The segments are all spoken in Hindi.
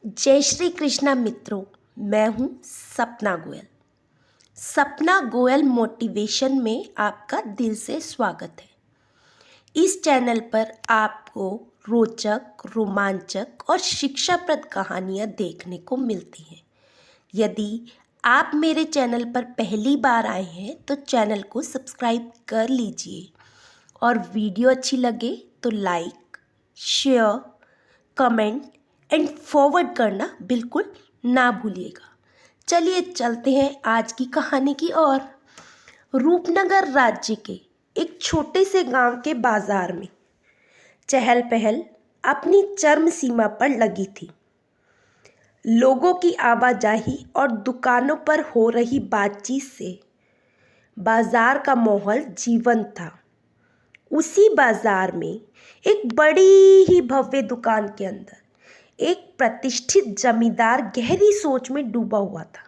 जय श्री कृष्णा मित्रों। मैं हूँ सपना गोयल। सपना गोयल मोटिवेशन में आपका दिल से स्वागत है। इस चैनल पर आपको रोचक, रोमांचक और शिक्षाप्रद कहानियाँ देखने को मिलती हैं। यदि आप मेरे चैनल पर पहली बार आए हैं तो चैनल को सब्सक्राइब कर लीजिए और वीडियो अच्छी लगे तो like, share, comment and forward करना बिल्कुल ना भूलिएगा। चलिए चलते हैं आज की कहानी की ओर। रूपनगर राज्य के एक छोटे से गांव के बाजार में चहल पहल अपनी चरम सीमा पर लगी थी। लोगों की आवाजाही और दुकानों पर हो रही बातचीत से बाजार का माहौल जीवंत था। उसी बाजार में एक बड़ी ही भव्य दुकान के अंदर एक प्रतिष्ठित जमींदार गहरी सोच में डूबा हुआ था।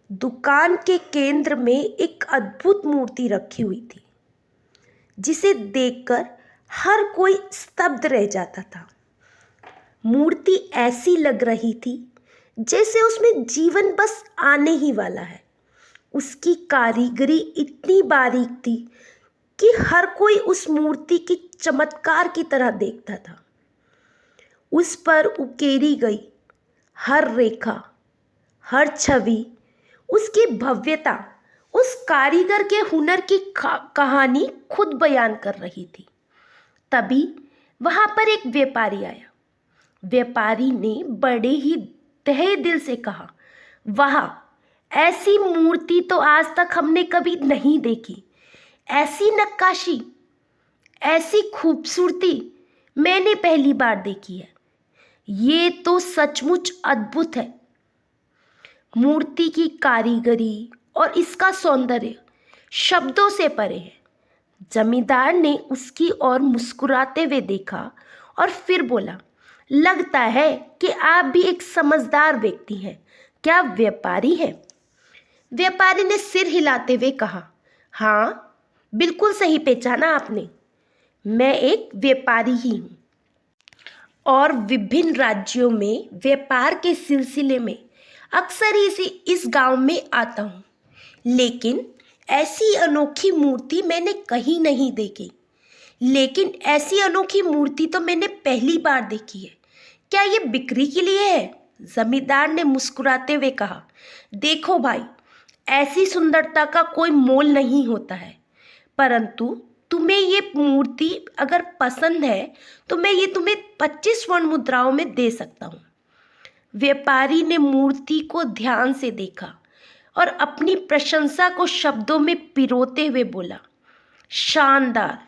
दुकान के केंद्र में एक अद्भुत मूर्ति रखी हुई थी जिसे देखकर हर कोई स्तब्ध रह जाता था। मूर्ति ऐसी लग रही थी जैसे उसमें जीवन बस आने ही वाला है। उसकी कारीगरी इतनी बारीक थी कि हर कोई उस मूर्ति की चमत्कार की तरह देखता था। उस पर उकेरी गई हर रेखा, हर छवि, उसकी भव्यता उस कारीगर के हुनर की कहानी खुद बयान कर रही थी। तभी वहां पर एक व्यापारी आया। व्यापारी ने बड़े ही तहे दिल से कहा, वाह, ऐसी मूर्ति तो आज तक हमने कभी नहीं देखी। ऐसी नक्काशी, ऐसी खूबसूरती मैंने पहली बार देखी है। ये तो सचमुच अद्भुत है। मूर्ति की कारीगरी और इसका सौंदर्य शब्दों से परे है। जमींदार ने उसकी ओर मुस्कुराते हुए देखा और फिर बोला, लगता है कि आप भी एक समझदार व्यक्ति हैं। क्या व्यापारी हैं? व्यापारी ने सिर हिलाते हुए कहा, हाँ, बिल्कुल सही पहचाना आपने। मैं एक व्यापारी ही हूँ और विभिन्न राज्यों में व्यापार के सिलसिले में अक्सर इस गांव में आता हूँ, लेकिन ऐसी अनोखी मूर्ति मैंने कहीं नहीं देखी। लेकिन ऐसी अनोखी मूर्ति तो मैंने पहली बार देखी है। क्या ये बिक्री के लिए है? जमींदार ने मुस्कुराते हुए कहा, देखो भाई, ऐसी सुंदरता का कोई मोल नहीं होता है, परंतु तुम्हें ये मूर्ति अगर पसंद है तो मैं ये तुम्हें 25 स्वर्ण मुद्राओं में दे सकता हूँ। व्यापारी ने मूर्ति को ध्यान से देखा और अपनी प्रशंसा को शब्दों में पिरोते हुए बोला, शानदार।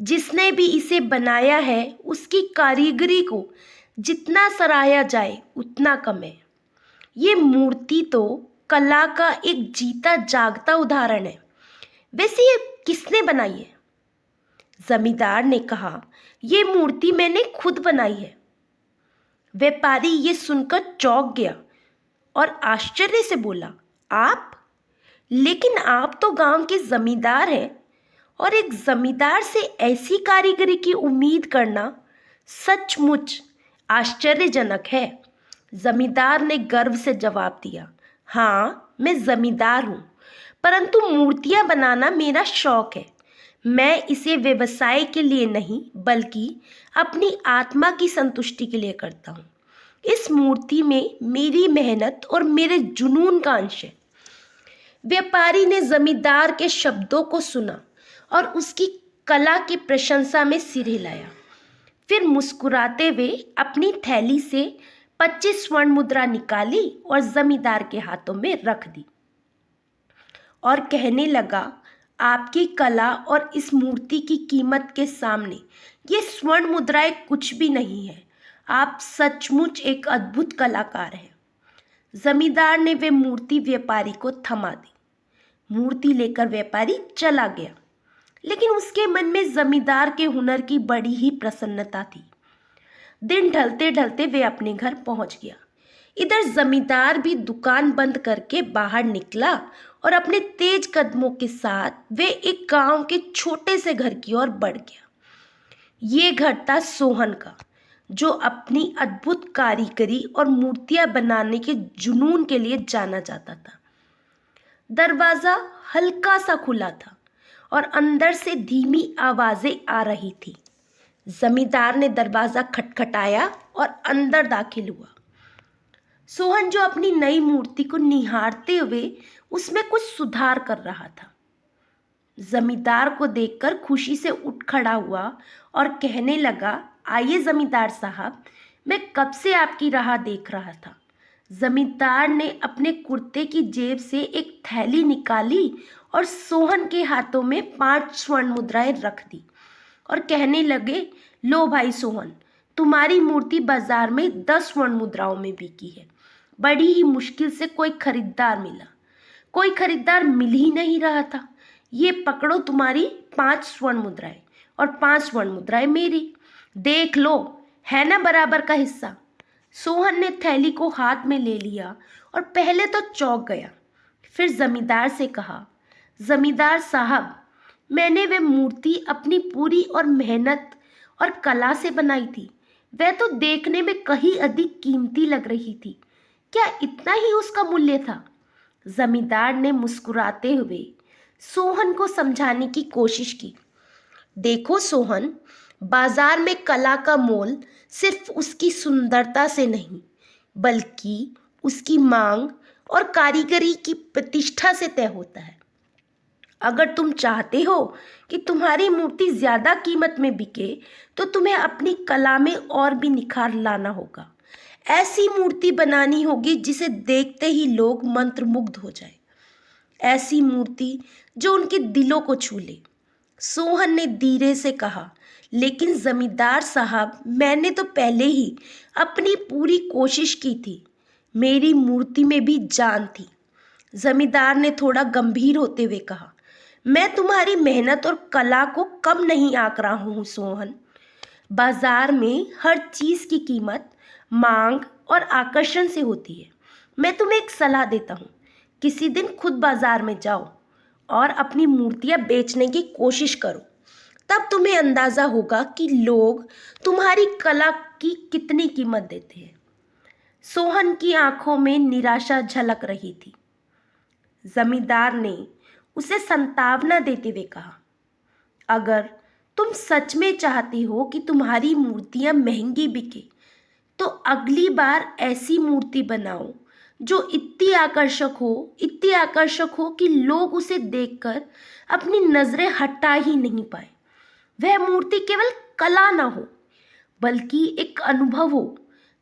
जिसने भी इसे बनाया है उसकी कारीगरी को जितना सराहा जाए उतना कम है। ये मूर्ति तो कला का एक जीता जागता उदाहरण है। वैसे ये किसने बनाई है? जमींदार ने कहा, ये मूर्ति मैंने खुद बनाई है। व्यापारी ये सुनकर चौंक गया और आश्चर्य से बोला, आप? लेकिन आप तो गांव के जमींदार हैं और एक जमींदार से ऐसी कारीगरी की उम्मीद करना सचमुच आश्चर्यजनक है। जमींदार ने गर्व से जवाब दिया, हाँ, मैं जमींदार हूँ, परंतु मूर्तियाँ बनाना मेरा शौक है। मैं इसे व्यवसाय के लिए नहीं बल्कि अपनी आत्मा की संतुष्टि के लिए करता हूँ। इस मूर्ति में मेरी मेहनत और मेरे जुनून का अंश है। व्यापारी ने जमींदार के शब्दों को सुना और उसकी कला की प्रशंसा में सिर हिलाया। फिर मुस्कुराते हुए अपनी थैली से 25 स्वर्ण मुद्रा निकाली और जमींदार के हाथों में रख दी और कहने लगा, आपकी कला और इस मूर्ति की कीमत के सामने ये स्वर्ण मुद्राएं कुछ भी नहीं है। आप सचमुच एक अद्भुत कलाकार हैं। जमींदार ने वे मूर्ति व्यापारी को थमा दी। मूर्ति लेकर व्यापारी चला गया, लेकिन उसके मन में जमींदार के हुनर की बड़ी ही प्रसन्नता थी। दिन ढलते ढलते वे अपने घर पहुंच गया। इधर जमींदार भी दुकान बंद करके बाहर निकला और अपने तेज कदमों के साथ वे एक गांव के छोटे से घर की ओर बढ़ गया। ये घर था सोहन का, जो अपनी अद्भुत कारीगरी और मूर्तियां बनाने के जुनून के लिए जाना जाता था। दरवाजा हल्का सा खुला था और अंदर से धीमी आवाजें आ रही थी। जमींदार ने दरवाजा खटखटाया और अंदर दाखिल हुआ। सोहन, जो अपनी नई मूर्ति को निहारते हुए उसमें कुछ सुधार कर रहा था, जमींदार को देखकर खुशी से उठ खड़ा हुआ और कहने लगा, आइए जमींदार साहब, मैं कब से आपकी राह देख रहा था। जमींदार ने अपने कुर्ते की जेब से एक थैली निकाली और सोहन के हाथों में 5 स्वर्ण मुद्राएं रख दी और कहने लगे, लो भाई सोहन, तुम्हारी मूर्ति बाजार में 10 स्वर्ण मुद्राओं में बिकी है। बड़ी ही मुश्किल से कोई खरीदार मिला, कोई खरीदार मिल ही नहीं रहा था। ये पकड़ो तुम्हारी 5 स्वर्ण मुद्राएं और 5 स्वर्ण मुद्राएं मेरी, देख लो, है ना बराबर का हिस्सा। सोहन ने थैली को हाथ में ले लिया और पहले तो चौंक गया, फिर जमींदार से कहा, जमींदार साहब, मैंने वह मूर्ति अपनी पूरी और मेहनत और कला से बनाई थी। वह तो देखने में कहीं अधिक कीमती लग रही थी। क्या इतना ही उसका मूल्य था? जमींदार ने मुस्कुराते हुए सोहन को समझाने की कोशिश की। देखो सोहन, बाजार में कला का मोल सिर्फ उसकी सुंदरता से नहीं, बल्कि उसकी मांग और कारीगरी की प्रतिष्ठा से तय होता है। अगर तुम चाहते हो कि तुम्हारी मूर्ति ज़्यादा कीमत में बिके, तो तुम्हें अपनी कला में और भी निखार लाना होगा। ऐसी मूर्ति बनानी होगी जिसे देखते ही लोग मंत्रमुग्ध हो जाए, ऐसी मूर्ति जो उनके दिलों को छू ले। सोहन ने धीरे से कहा, लेकिन जमींदार साहब, मैंने तो पहले ही अपनी पूरी कोशिश की थी। मेरी मूर्ति में भी जान थी। जमींदार ने थोड़ा गंभीर होते हुए कहा, मैं तुम्हारी मेहनत और कला को कम नहीं आंक रहा हूँ सोहन। बाजार में हर चीज़ की कीमत मांग और आकर्षण से होती है। मैं तुम्हें एक सलाह देता हूँ, किसी दिन खुद बाजार में जाओ और अपनी मूर्तियाँ बेचने की कोशिश करो। तब तुम्हें अंदाज़ा होगा कि लोग तुम्हारी कला की कितनी कीमत देते हैं। सोहन की आंखों में निराशा झलक रही थी। जमींदार ने उसे सांत्वना देते हुए कहा, अगर तुम सच में चाहती हो कि तुम्हारी मूर्तियाँ महंगी बिके, तो अगली बार ऐसी मूर्ति बनाओ जो इतनी आकर्षक हो कि लोग उसे देखकर अपनी नज़रें हटा ही नहीं पाए। वह मूर्ति केवल कला ना हो, बल्कि एक अनुभव हो,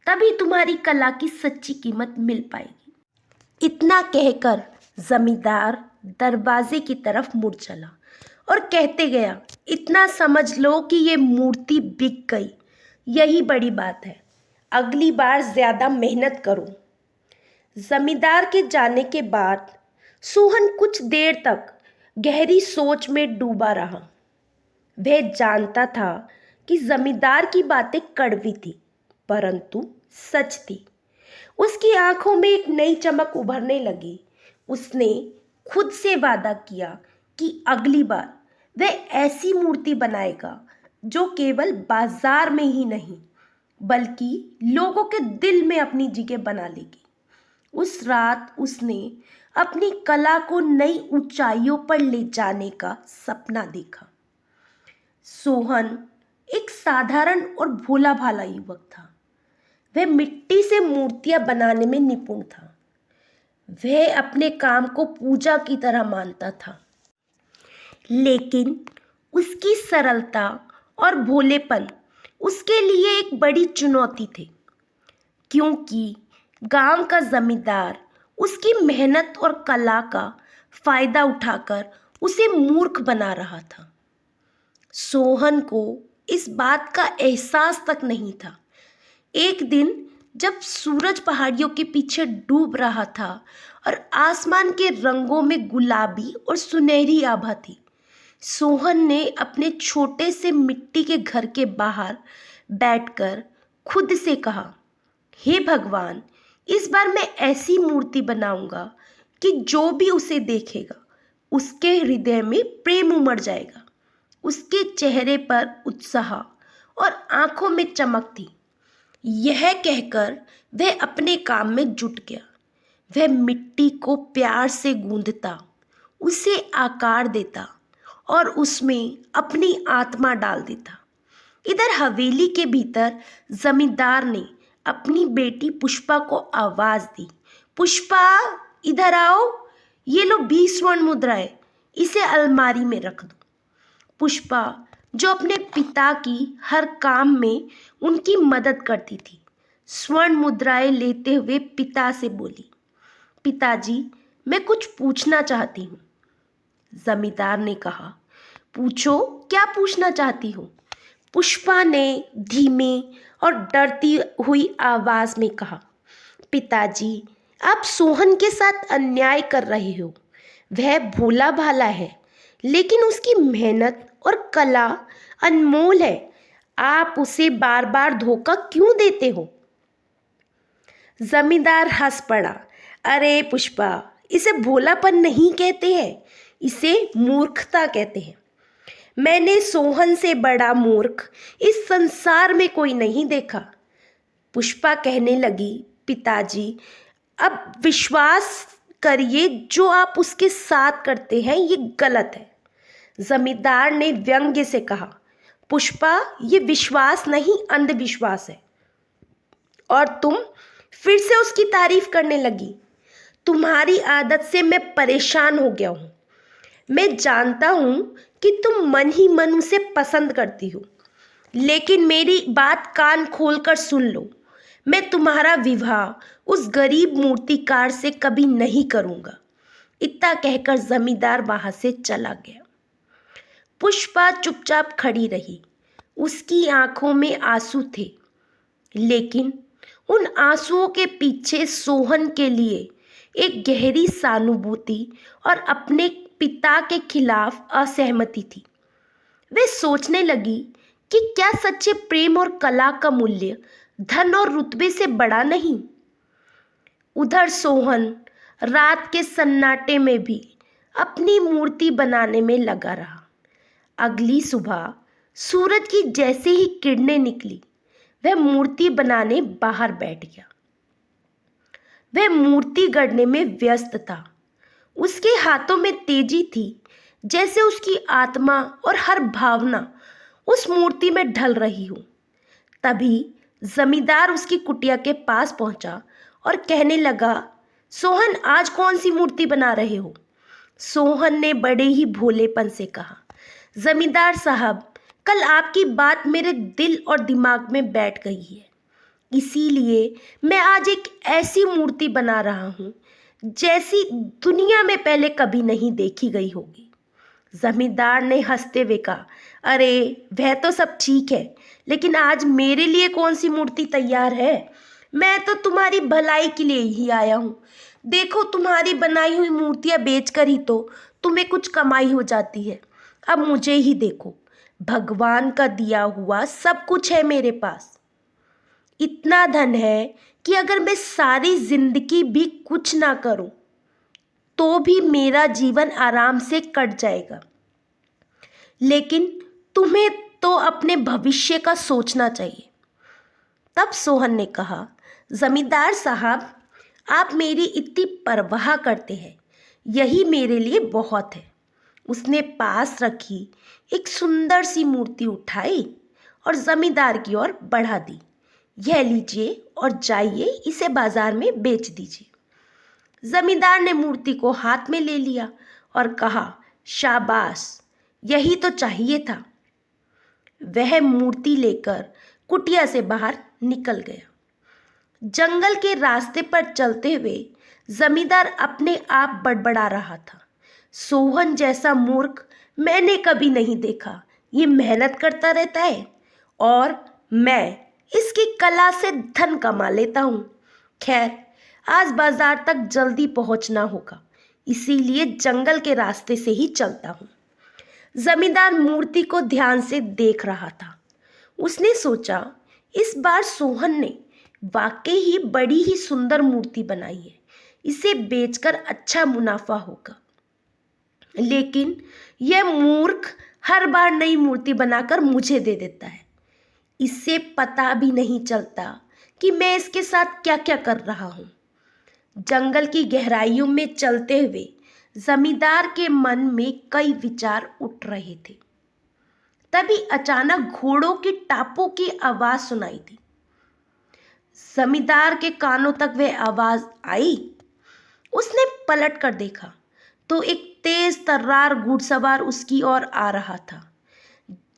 तभी तुम्हारी कला की सच्ची कीमत मिल पाएगी। इतना कहकर जमींदार दरवाजे की तरफ मुड़ चला और कहते गया, इतना समझ लो कि ये मूर्ति बिक गई, यही बड़ी बात है। अगली बार ज़्यादा मेहनत करो। जमींदार के जाने के बाद सोहन कुछ देर तक गहरी सोच में डूबा रहा। वह जानता था कि जमींदार की बातें कड़वी थी, परंतु सच थी। उसकी आंखों में एक नई चमक उभरने लगी। उसने खुद से वादा किया कि अगली बार वह ऐसी मूर्ति बनाएगा जो केवल बाजार में ही नहीं, बल्कि लोगों के दिल में अपनी जगह बना लेगी। उस रात उसने अपनी कला को नई ऊंचाइयों पर ले जाने का सपना देखा। सोहन एक साधारण और भोला भाला युवक था। वह मिट्टी से मूर्तियां बनाने में निपुण था। वह अपने काम को पूजा की तरह मानता था, लेकिन उसकी सरलता और भोलेपन उसके लिए एक बड़ी चुनौती थे, क्योंकि गांव का जमींदार उसकी मेहनत और कला का फायदा उठाकर उसे मूर्ख बना रहा था। सोहन को इस बात का एहसास तक नहीं था। एक दिन जब सूरज पहाड़ियों के पीछे डूब रहा था और आसमान के रंगों में गुलाबी और सुनहरी आभा थी, सोहन ने अपने छोटे से मिट्टी के घर के बाहर बैठकर खुद से कहा, हे भगवान, इस बार मैं ऐसी मूर्ति बनाऊंगा कि जो भी उसे देखेगा उसके हृदय में प्रेम उमड़ जाएगा। उसके चेहरे पर उत्साह और आंखों में चमक थी। यह कहकर वह अपने काम में जुट गया। वह मिट्टी को प्यार से गूंथता, उसे आकार देता और उसमें अपनी आत्मा डाल देता। इधर हवेली के भीतर जमींदार ने अपनी बेटी पुष्पा को आवाज दी, पुष्पा इधर आओ, ये लो 20 स्वर्ण मुद्राएं, इसे अलमारी में रख दो। पुष्पा, जो अपने पिता की हर काम में उनकी मदद करती थी, स्वर्ण मुद्राएं लेते हुए पिता से बोली, पिताजी मैं कुछ पूछना चाहती हूँ। जमींदार ने कहा, पूछो, क्या पूछना चाहती हो? पुष्पा ने धीमे और डरती हुई आवाज में कहा, पिताजी आप सोहन के साथ अन्याय कर रहे हो। वह भोला भाला है, लेकिन उसकी मेहनत और कला अनमोल है। आप उसे बार बार धोखा क्यों देते हो? जमींदार हंस पड़ा, अरे पुष्पा, इसे भोलापन नहीं कहते हैं, इसे मूर्खता कहते हैं। मैंने सोहन से बड़ा मूर्ख इस संसार में कोई नहीं देखा। पुष्पा कहने लगी, पिताजी अब विश्वास करिए, जो आप उसके साथ करते हैं ये गलत है। जमींदार ने व्यंग्य से कहा, पुष्पा ये विश्वास नहीं अंधविश्वास है। और तुम फिर से उसकी तारीफ करने लगी। तुम्हारी आदत से मैं परेशान हो गया हूँ। मैं जानता हूँ कि तुम मन ही मन उसे पसंद करती हो, लेकिन मेरी बात कान खोलकर सुन लो। मैं तुम्हारा विवाह उस गरीब मूर्तिकार से कभी नहीं करूँगा। इतना कहकर जमींदार वहाँ से चला गया। पुष्पा चुपचाप खड़ी रही। उसकी आंखों में आंसू थे, लेकिन उन आंसुओं के पीछे सोहन के लिए एक गहरी सहानुभूति और अपने पिता के खिलाफ असहमति थी। वे सोचने लगी कि क्या सच्चे प्रेम और कला का मूल्य धन और रुतबे से बड़ा नहीं। उधर सोहन रात के सन्नाटे में भी अपनी मूर्ति बनाने में लगा रहा। अगली सुबह सूरज की जैसे ही किरणें निकली, वह मूर्ति बनाने बाहर बैठ गया। वह मूर्ति गढ़ने में व्यस्त था। उसके हाथों में तेजी थी, जैसे उसकी आत्मा और हर भावना उस मूर्ति में ढल रही हो। तभी जमींदार उसकी कुटिया के पास पहुंचा और कहने लगा, सोहन आज कौन सी मूर्ति बना रहे हो? सोहन ने बड़े ही भोलेपन से कहा, जमींदार साहब, कल आपकी बात मेरे दिल और दिमाग में बैठ गई है, इसीलिए मैं आज एक ऐसी मूर्ति बना रहा हूँ जैसी दुनिया में पहले कभी नहीं देखी गई होगी। जमींदार ने हंसते हुए कहा, अरे वह तो सब ठीक है, लेकिन आज मेरे लिए कौन सी मूर्ति तैयार है? मैं तो तुम्हारी भलाई के लिए ही आया हूँ। देखो, तुम्हारी बनाई हुई मूर्तियाँ बेचकर ही तो तुम्हें कुछ कमाई हो जाती है। अब मुझे ही देखो, भगवान का दिया हुआ सब कुछ है मेरे पास। इतना धन है कि अगर मैं सारी जिंदगी भी कुछ ना करूं तो भी मेरा जीवन आराम से कट जाएगा। लेकिन तुम्हें तो अपने भविष्य का सोचना चाहिए। तब सोहन ने कहा, जमींदार साहब, आप मेरी इतनी परवाह करते हैं, यही मेरे लिए बहुत है। उसने पास रखी एक सुंदर सी मूर्ति उठाई और जमींदार की ओर बढ़ा दी। यह लीजिए और जाइए, इसे बाजार में बेच दीजिए। जमींदार ने मूर्ति को हाथ में ले लिया और कहा, शाबाश, यही तो चाहिए था। वह मूर्ति लेकर कुटिया से बाहर निकल गया। जंगल के रास्ते पर चलते हुए जमींदार अपने आप बड़बड़ा रहा था, सोहन जैसा मूर्ख मैंने कभी नहीं देखा। ये मेहनत करता रहता है और मैं इसकी कला से धन कमा लेता हूँ। खैर, आज बाजार तक जल्दी पहुँचना होगा, इसीलिए जंगल के रास्ते से ही चलता हूँ। जमींदार मूर्ति को ध्यान से देख रहा था। उसने सोचा, इस बार सोहन ने वाकई ही बड़ी ही सुंदर मूर्ति बनाई है, इसे बेचकर अच्छा मुनाफा होगा। लेकिन यह मूर्ख हर बार नई मूर्ति बनाकर मुझे दे देता है। इससे पता भी नहीं चलता कि मैं इसके साथ क्या क्या कर रहा हूँ। जंगल की गहराइयों में चलते हुए जमींदार के मन में कई विचार उठ रहे थे। तभी अचानक घोड़ों की टापों की आवाज सुनाई दी। जमींदार के कानों तक वह आवाज आई। उसने पलट कर देखा तो एक तेज तर्रार घुड़सवार उसकी ओर आ रहा था।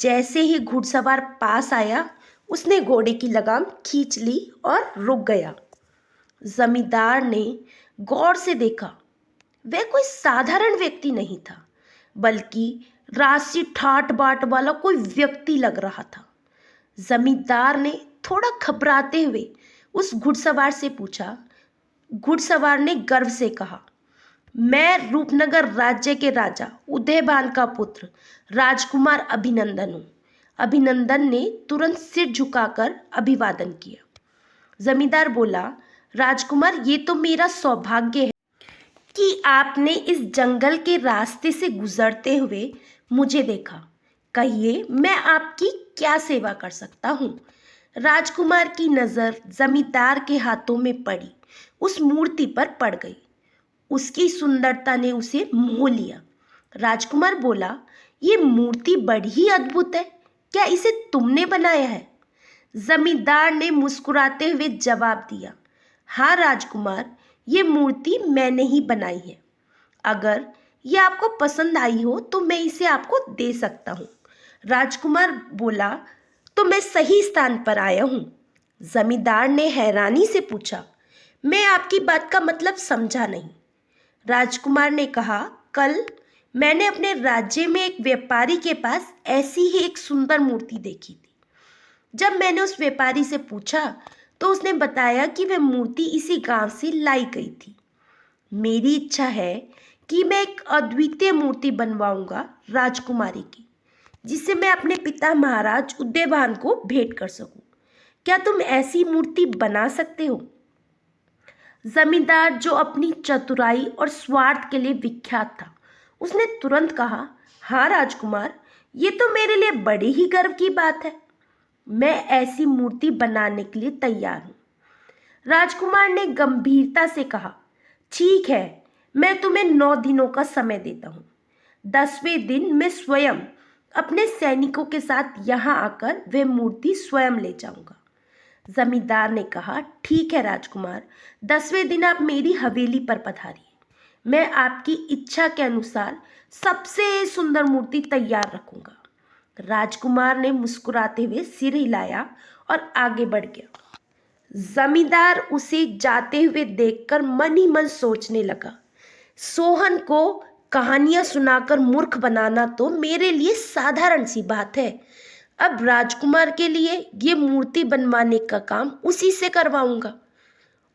जैसे ही घुड़सवार पास आया, उसने घोड़े की लगाम खींच ली और रुक गया। जमींदार ने गौर से देखा, वह कोई साधारण व्यक्ति नहीं था, बल्कि राशि ठाट बाट वाला कोई व्यक्ति लग रहा था। जमींदार ने थोड़ा घबराते हुए उस घुड़सवार से पूछा। घुड़सवार ने गर्व से कहा, मैं रूपनगर राज्य के राजा उदयभान का पुत्र राजकुमार अभिनंदन हूँ। अभिनंदन ने तुरंत सिर झुकाकर अभिवादन किया। जमींदार बोला, राजकुमार, ये तो मेरा सौभाग्य है कि आपने इस जंगल के रास्ते से गुजरते हुए मुझे देखा। कहिए, मैं आपकी क्या सेवा कर सकता हूँ। राजकुमार की नज़र जमींदार के हाथों में पड़ी उस मूर्ति पर पड़ गई। उसकी सुंदरता ने उसे मोह लिया। राजकुमार बोला, ये मूर्ति बड़ी ही अद्भुत है, क्या इसे तुमने बनाया है। जमींदार ने मुस्कुराते हुए जवाब दिया, हाँ राजकुमार, ये मूर्ति मैंने ही बनाई है। अगर ये आपको पसंद आई हो तो मैं इसे आपको दे सकता हूँ। राजकुमार बोला, तो मैं सही स्थान पर आया हूँ। जमींदार ने हैरानी से पूछा, मैं आपकी बात का मतलब समझा नहीं। राजकुमार ने कहा, कल मैंने अपने राज्य में एक व्यापारी के पास ऐसी ही एक सुंदर मूर्ति देखी थी। जब मैंने उस व्यापारी से पूछा तो उसने बताया कि वह मूर्ति इसी गांव से लाई गई थी। मेरी इच्छा है कि मैं एक अद्वितीय मूर्ति बनवाऊंगा राजकुमारी की, जिसे मैं अपने पिता महाराज उदयभान को भेंट कर सकूं। क्या तुम ऐसी मूर्ति बना सकते हो। जमींदार, जो अपनी चतुराई और स्वार्थ के लिए विख्यात था, उसने तुरंत कहा, हाँ राजकुमार, ये तो मेरे लिए बड़ी ही गर्व की बात है। मैं ऐसी मूर्ति बनाने के लिए तैयार हूँ। राजकुमार ने गंभीरता से कहा, ठीक है, मैं तुम्हें 9 दिनों का समय देता हूँ। 10वें दिन मैं स्वयं अपने सैनिकों के साथ यहाँ आकर वह मूर्ति स्वयं ले जाऊंगा। जमींदार ने कहा, ठीक है राजकुमार, 10वें दिन आप मेरी हवेली पर पधारिए। मैं आपकी इच्छा के अनुसार सबसे सुंदर मूर्ति तैयार रखूंगा। राजकुमार ने मुस्कुराते हुए सिर हिलाया और आगे बढ़ गया। जमींदार उसे जाते हुए देखकर मन ही मन सोचने लगा, सोहन को कहानियां सुनाकर मूर्ख बनाना तो मेरे लिए साधारण सी बात है। अब राजकुमार के लिए ये मूर्ति बनवाने का काम उसी से करवाऊंगा,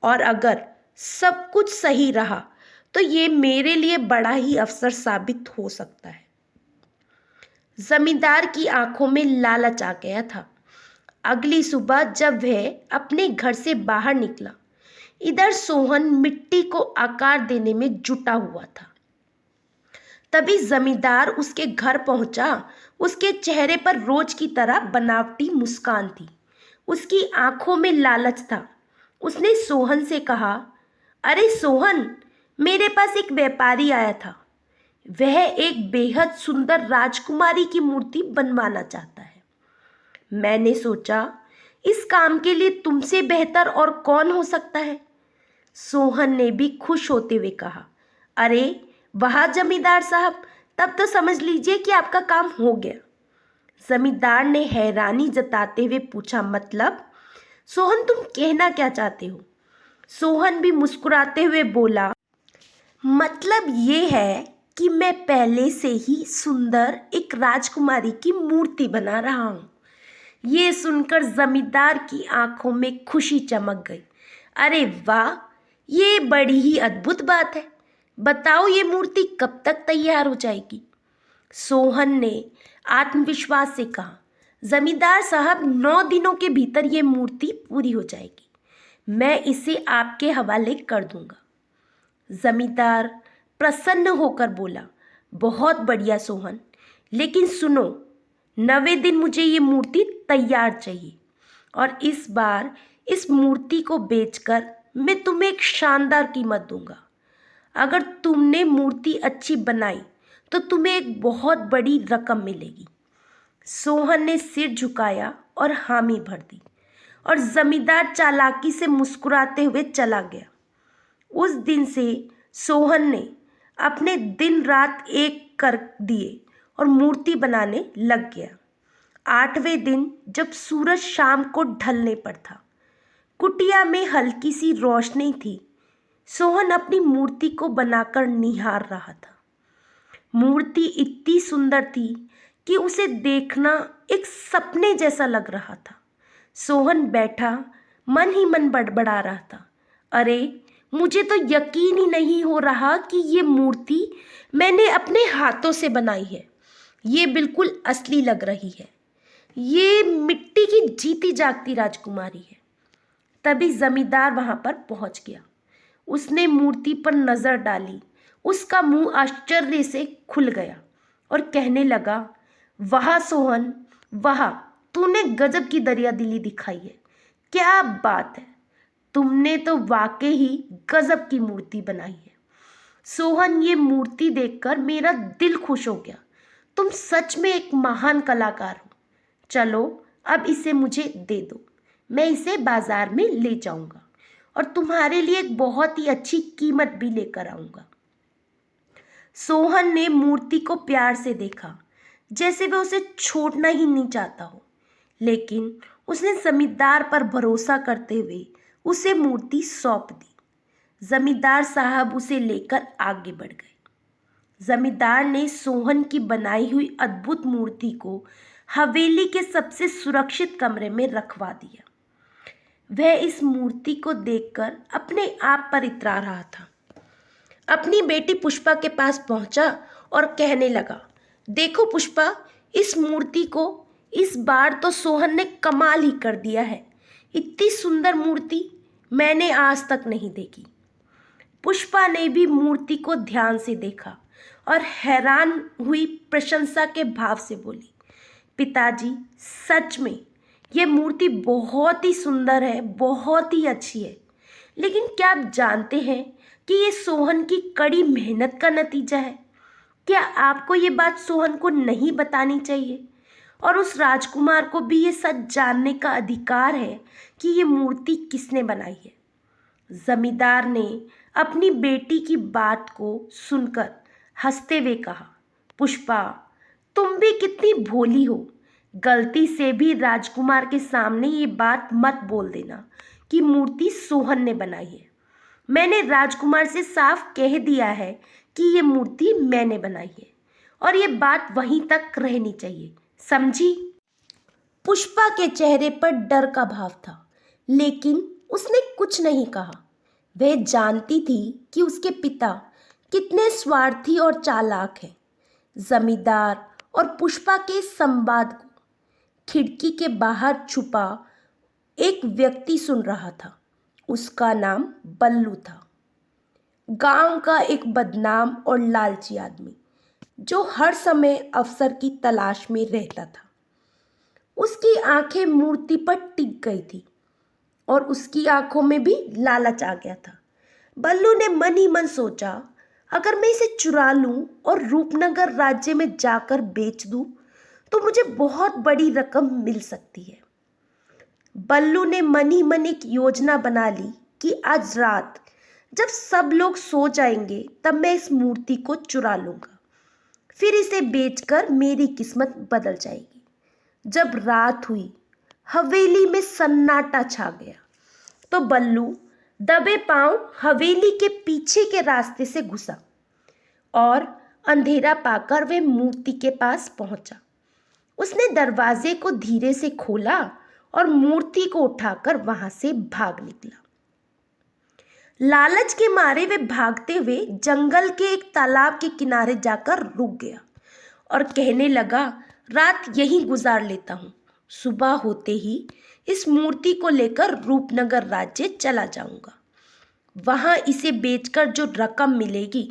और अगर सब कुछ सही रहा तो ये मेरे लिए बड़ा ही अवसर साबित हो सकता है। जमींदार की आंखों में लालच आ गया था। अगली सुबह जब वह अपने घर से बाहर निकला, इधर सोहन मिट्टी को आकार देने में जुटा हुआ था। तभी जमींदार उसके घर पहुंचा। उसके चेहरे पर रोज की तरह बनावटी मुस्कान थी, उसकी आंखों में लालच था। उसने सोहन से कहा, अरे सोहन, मेरे पास एक व्यापारी आया था। वह एक बेहद सुंदर राजकुमारी की मूर्ति बनवाना चाहता है। मैंने सोचा, इस काम के लिए तुमसे बेहतर और कौन हो सकता है। सोहन ने भी खुश होते हुए कहा, अरे वाह जमींदार साहब, तब तो समझ लीजिए कि आपका काम हो गया। जमींदार ने हैरानी जताते हुए पूछा, मतलब सोहन, तुम कहना क्या चाहते हो। सोहन भी मुस्कुराते हुए बोला, मतलब ये है कि मैं पहले से ही सुंदर एक राजकुमारी की मूर्ति बना रहा हूँ। ये सुनकर जमींदार की आंखों में खुशी चमक गई। अरे वाह, ये बड़ी ही अद्भुत बात है। बताओ, ये मूर्ति कब तक तैयार हो जाएगी। सोहन ने आत्मविश्वास से कहा, जमींदार साहब, 9 दिनों के भीतर ये मूर्ति पूरी हो जाएगी। मैं इसे आपके हवाले कर दूंगा। जमींदार प्रसन्न होकर बोला, बहुत बढ़िया सोहन, लेकिन सुनो, 9वें दिन मुझे ये मूर्ति तैयार चाहिए, और इस बार इस मूर्ति को बेचकर मैं तुम्हें एक शानदार कीमत दूंगा। अगर तुमने मूर्ति अच्छी बनाई तो तुम्हें एक बहुत बड़ी रकम मिलेगी। सोहन ने सिर झुकाया और हामी भर दी और जमींदार चालाकी से मुस्कुराते हुए चला गया। उस दिन से सोहन ने अपने दिन रात एक कर दिए और मूर्ति बनाने लग गया। 8वें दिन जब सूरज शाम को ढलने पर था, कुटिया में हल्की सी रोशनी थी। सोहन अपनी मूर्ति को बनाकर निहार रहा था। मूर्ति इतनी सुंदर थी कि उसे देखना एक सपने जैसा लग रहा था। सोहन बैठा मन ही मन बड़बड़ा रहा था, अरे मुझे तो यकीन ही नहीं हो रहा कि ये मूर्ति मैंने अपने हाथों से बनाई है। ये बिल्कुल असली लग रही है। ये मिट्टी की जीती जागती राजकुमारी है। तभी जमींदार वहां पर पहुंच गया। उसने मूर्ति पर नजर डाली। उसका मुंह आश्चर्य से खुल गया और कहने लगा, वाह सोहन, वाह, तूने गजब की दरियादिली दिखाई है। क्या बात है, तुमने तो वाकई ही गजब की मूर्ति बनाई है। सोहन, ये मूर्ति देखकर मेरा दिल खुश हो गया। तुम सच में एक महान कलाकार हो। चलो अब इसे मुझे दे दो, मैं इसे बाजार में ले जाऊंगा और तुम्हारे लिए एक बहुत ही अच्छी कीमत भी लेकर आऊंगा। सोहन ने मूर्ति को प्यार से देखा, जैसे वह उसे छोड़ना ही नहीं चाहता हो, लेकिन उसने जमींदार पर भरोसा करते हुए उसे मूर्ति सौंप दी। जमींदार साहब उसे लेकर आगे बढ़ गए। जमींदार ने सोहन की बनाई हुई अद्भुत मूर्ति को हवेली के सबसे सुरक्षित कमरे में रखवा दिया। वह इस मूर्ति को देखकर अपने आप पर इतरा रहा था। अपनी बेटी पुष्पा के पास पहुंचा और कहने लगा, देखो पुष्पा, इस मूर्ति को इस बार तो सोहन ने कमाल ही कर दिया है। इतनी सुंदर मूर्ति मैंने आज तक नहीं देखी। पुष्पा ने भी मूर्ति को ध्यान से देखा और हैरान हुई प्रशंसा के भाव से बोली, पिताजी, सच में यह मूर्ति बहुत ही सुंदर है, बहुत ही अच्छी है। लेकिन क्या आप जानते हैं कि ये सोहन की कड़ी मेहनत का नतीजा है? क्या आपको ये बात सोहन को नहीं बतानी चाहिए? और उस राजकुमार को भी ये सच जानने का अधिकार है कि ये मूर्ति किसने बनाई है। जमींदार ने अपनी बेटी की बात को सुनकर हंसते हुए कहा, पुष्पा, तुम भी कितनी भोली हो। गलती से भी राजकुमार के सामने ये बात मत बोल देना कि मूर्ति सोहन ने बनाई है। मैंने राजकुमार से साफ कह दिया है कि ये मूर्ति मैंने बनाई है और ये बात वहीं तक रहनी चाहिए, समझी? पुष्पा के चेहरे पर डर का भाव था, लेकिन उसने कुछ नहीं कहा। वह जानती थी कि उसके पिता कितने स्वार्थी और चालाक हैं। जमींदार और पुष्पा के संवाद को खिड़की के बाहर छुपा एक व्यक्ति सुन रहा था। उसका नाम बल्लू था, गांव का एक बदनाम और लालची आदमी जो हर समय अवसर की तलाश में रहता था। उसकी आंखें मूर्ति पर टिक गई थी और उसकी आंखों में भी लालच आ गया था। बल्लू ने मन ही मन सोचा, अगर मैं इसे चुरा लूं और रूपनगर राज्य में जाकर बेच दूं तो मुझे बहुत बड़ी रकम मिल सकती है। बल्लू ने मन ही मन एक योजना बना ली कि आज रात जब सब लोग सो जाएंगे तब मैं इस मूर्ति को चुरा लूंगा, फिर इसे बेचकर मेरी किस्मत बदल जाएगी। जब रात हुई, हवेली में सन्नाटा छा गया तो बल्लू दबे पांव हवेली के पीछे के रास्ते से घुसा और अंधेरा पाकर वह मूर्ति के पास पहुंचा। उसने दरवाजे को धीरे से खोला और मूर्ति को उठाकर वहां से भाग निकला। लालच के मारे वे भागते हुए जंगल के एक तालाब के किनारे जाकर रुक गया और कहने लगा, रात यहीं गुजार लेता हूँ। सुबह होते ही इस मूर्ति को लेकर रूपनगर राज्य चला जाऊंगा। वहां इसे बेचकर जो रकम मिलेगी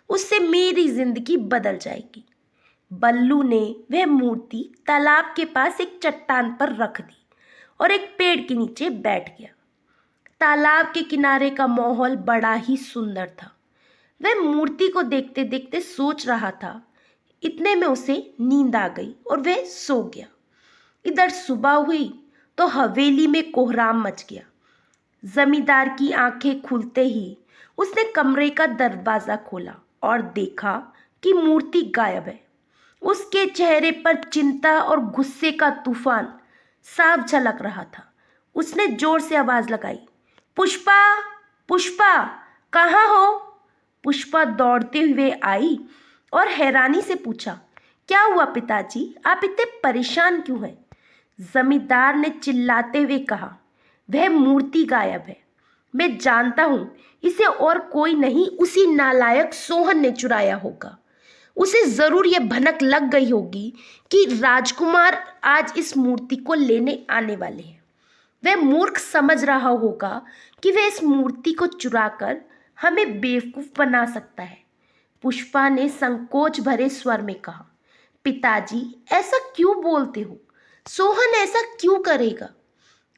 उससे मेरी जिंदगी बदल जाएगी। बल्लू ने वह मूर्ति तालाब के पास एक चट्टान पर रख दी और एक पेड़ के नीचे बैठ गया। तालाब के किनारे का माहौल बड़ा ही सुंदर था। वह मूर्ति को देखते देखते सोच रहा था। इतने में उसे नींद आ गई और वह सो गया। इधर सुबह हुई तो हवेली में कोहराम मच गया। जमींदार की आंखें खुलते ही उसने कमरे का दरवाजा खोला और देखा कि मूर्ति गायब है। उसके चेहरे पर चिंता और गुस्से का तूफान साफ झलक रहा था। उसने जोर से आवाज लगाई, पुष्पा, पुष्पा, कहाँ हो? पुष्पा दौड़ते हुए आई और हैरानी से पूछा, क्या हुआ पिताजी, आप इतने परेशान क्यों हैं? जमींदार ने चिल्लाते हुए कहा, वह मूर्ति गायब है। मैं जानता हूं इसे और कोई नहीं, उसी नालायक सोहन ने चुराया होगा। उसे जरूर यह भनक लग गई होगी कि राजकुमार आज इस मूर्ति को लेने आने वाले हैं। वह मूर्ख समझ रहा होगा कि वह इस मूर्ति को चुराकर हमें बेवकूफ बना सकता है। पुष्पा ने संकोच भरे स्वर में कहा, पिताजी ऐसा क्यों बोलते हो? सोहन ऐसा क्यों करेगा?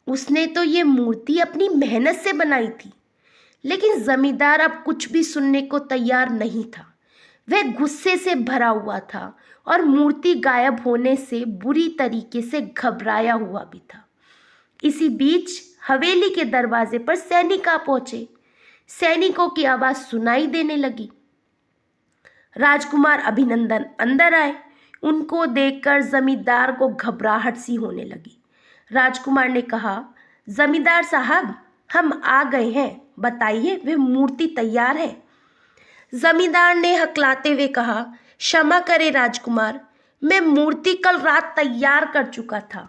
उसने तो ये मूर्ति अपनी मेहनत से बनाई थी। लेकिन जमींदार अब कुछ भी सुनने को तैयार नहीं था। वह गुस्से से भरा हुआ था और मूर्ति गायब होने से बुरी तरीके से घबराया हुआ भी था। इसी बीच हवेली के दरवाजे पर सैनिक आ पहुंचे। सैनिकों की आवाज सुनाई देने लगी। राजकुमार अभिनंदन अंदर आए। उनको देखकर जमींदार को घबराहट सी होने लगी। राजकुमार ने कहा, जमींदार साहब, हम आ गए हैं, बताइए वह मूर्ति तैयार है? जमींदार ने हकलाते हुए कहा, क्षमा करें राजकुमार, मैं मूर्ति कल रात तैयार कर चुका था।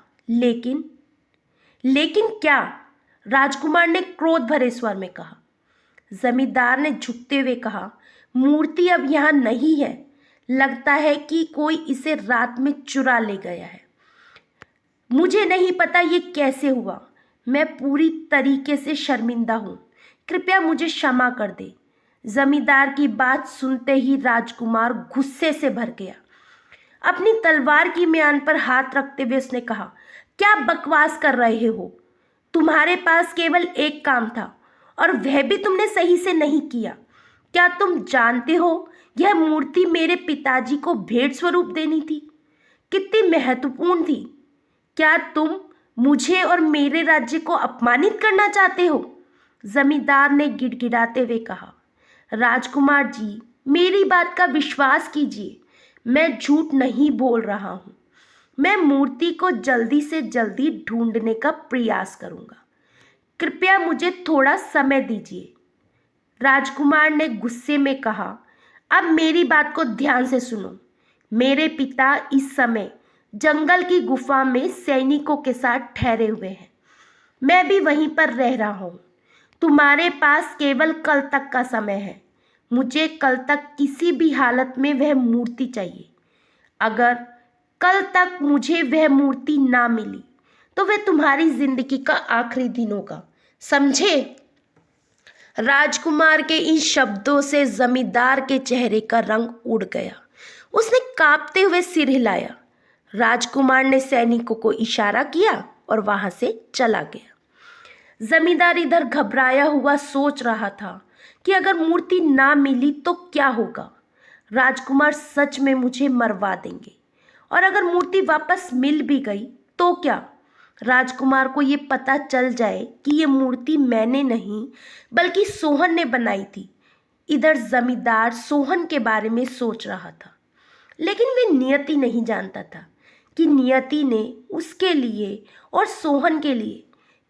लेकिन क्या? राजकुमार ने क्रोध भरे स्वर में कहा। जमींदार ने झुकते हुए कहा, मूर्ति अब यहाँ नहीं है। लगता है कि कोई इसे रात में चुरा ले गया है। मुझे नहीं पता ये कैसे हुआ। मैं पूरी तरीके से शर्मिंदा हूँ। कृपया मुझे क्षमा कर दे। जमींदार की बात सुनते ही राजकुमार गुस्से से भर गया। अपनी तलवार की म्यान पर हाथ रखते हुए उसने कहा, क्या बकवास कर रहे हो? तुम्हारे पास केवल एक काम था और वह भी तुमने सही से नहीं किया। क्या तुम जानते हो यह मूर्ति मेरे पिताजी को भेंट स्वरूप देनी थी? कितनी महत्वपूर्ण थी। क्या तुम मुझे और मेरे राज्य को अपमानित करना चाहते हो? जमींदार ने गिड़गिड़ाते हुए कहा, राजकुमार जी, मेरी बात का विश्वास कीजिए। मैं झूठ नहीं बोल रहा हूँ। मैं मूर्ति को जल्दी से जल्दी ढूंढने का प्रयास करूँगा। कृपया मुझे थोड़ा समय दीजिए। राजकुमार ने गुस्से में कहा, अब मेरी बात को ध्यान से सुनो। मेरे पिता इस समय जंगल की गुफा में सैनिकों के साथ ठहरे हुए हैं। मैं भी वहीं पर रह रहा हूँ। तुम्हारे पास केवल कल तक का समय है। मुझे कल तक किसी भी हालत में वह मूर्ति चाहिए। अगर कल तक मुझे वह मूर्ति ना मिली तो वह तुम्हारी जिंदगी का आखिरी दिन होगा, समझे? राजकुमार के इन शब्दों से जमींदार के चेहरे का रंग उड़ गया। उसने कांपते हुए सिर हिलाया। राजकुमार ने सैनिकों को इशारा किया और वहां से चला गया। जमींदार इधर घबराया हुआ सोच रहा था कि अगर मूर्ति ना मिली तो क्या होगा। राजकुमार सच में मुझे मरवा देंगे, और अगर मूर्ति वापस मिल भी गई तो क्या? राजकुमार को ये पता चल जाए कि ये मूर्ति मैंने नहीं बल्कि सोहन ने बनाई थी। इधर जमींदार सोहन के बारे में सोच रहा था, लेकिन वह नियति नहीं जानता था कि नियति ने उसके लिए और सोहन के लिए